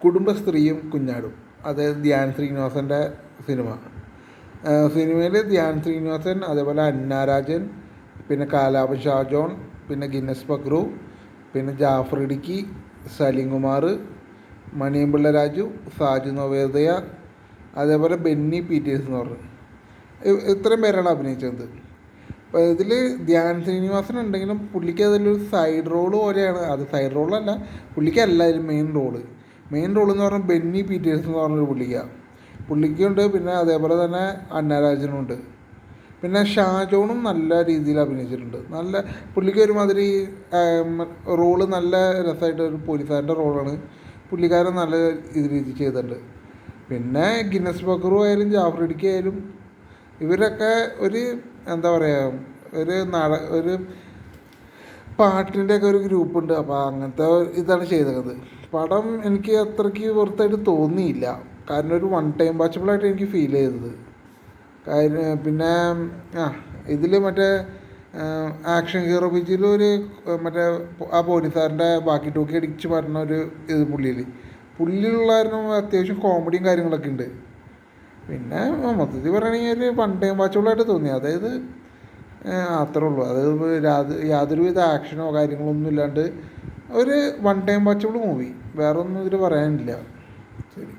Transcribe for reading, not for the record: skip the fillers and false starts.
കുടുംബസ്ത്രീയും കുഞ്ഞാടും, അതായത് ധ്യാൻ ശ്രീനിവാസൻ്റെ സിനിമ. സിനിമയിൽ ധ്യാൻ ശ്രീനിവാസൻ, അതേപോലെ അന്നാരാജൻ, പിന്നെ കാലാപൻ ഷാജോൺ, പിന്നെ ഗിന്നസ് പക്രു, പിന്നെ ജാഫർ ഇടുക്കി, സലീം കുമാർ, മണിയമ്പിള്ള രാജു, സാജു നവേദയ, അതേപോലെ ബെന്നി പീറ്റേഴ്സ് എന്ന് പറഞ്ഞു. ഇത്രയും പേരാണ് അഭിനയിച്ചത്. അപ്പോൾ ഇതിൽ ധ്യാൻ ശ്രീനിവാസൻ ഉണ്ടെങ്കിലും പുള്ളിക്ക് അതിലൊരു സൈഡ് റോള് പോലെയാണ്. അത് സൈഡ് റോളല്ല, പുള്ളിക്കല്ല അതിൽ മെയിൻ റോള് എന്ന് പറഞ്ഞാൽ ബെന്നി പീറ്റേഴ്സ് എന്ന് പറഞ്ഞൊരു പുള്ളിക്കുണ്ട്. പിന്നെ അതേപോലെ തന്നെ അന്നാരാജനുണ്ട്. പിന്നെ ഷാജോണും നല്ല രീതിയിൽ അഭിനയിച്ചിട്ടുണ്ട്. നല്ല പുള്ളിക്ക് ഒരുമാതിരി റോള് നല്ല രസമായിട്ട്, ഒരു പോലീസുകാരൻ്റെ റോളാണ്. പുള്ളിക്കാരൻ നല്ല രീതി ചെയ്തിട്ടുണ്ട്. പിന്നെ ഗിന്നസ് ബക്രു ആയാലും ജാഫർ ഇടുക്കി ആയാലും ഇവരൊക്കെ ഒരു എന്താ പറയുക, ഒരു പാട്ടിൻ്റെയൊക്കെ ഒരു ഗ്രൂപ്പുണ്ട്. അപ്പോൾ അങ്ങനത്തെ ഇതാണ് ചെയ്തത്. പടം എനിക്ക് അത്രയ്ക്ക് പുറത്തായിട്ട് തോന്നിയില്ല. കാരണം ഒരു വൺ ടൈം വാച്ചബിളായിട്ട് എനിക്ക് ഫീൽ ചെയ്തത്. കാര്യം പിന്നെ ഇതിൽ മറ്റേ ആക്ഷൻ ഹീറോ ബിജിലൊരു മറ്റേ ആ പോലീസുകാരൻ്റെ ബാക്കി ടൂക്കി അടിച്ച് പറഞ്ഞ ഒരു ഇത് പുള്ളിയിലുള്ള അത്യാവശ്യം കോമഡിയും കാര്യങ്ങളൊക്കെ ഉണ്ട്. പിന്നെ മൊത്തത്തിൽ പറയുകയാണെങ്കിൽ ഒരു വൺ ടൈം വാച്ചബിളായിട്ട് തോന്നി. അതായത് അത്രേ ഉള്ളൂ. അതായത് യാതൊരുവിധ ആക്ഷനോ കാര്യങ്ങളൊന്നും ഇല്ലാണ്ട് ഒരു വൺ ടൈം വാച്ചബിൾ മൂവി. വേറെ ഒന്നും ഇതിൽ പറയാനില്ല. ശരി.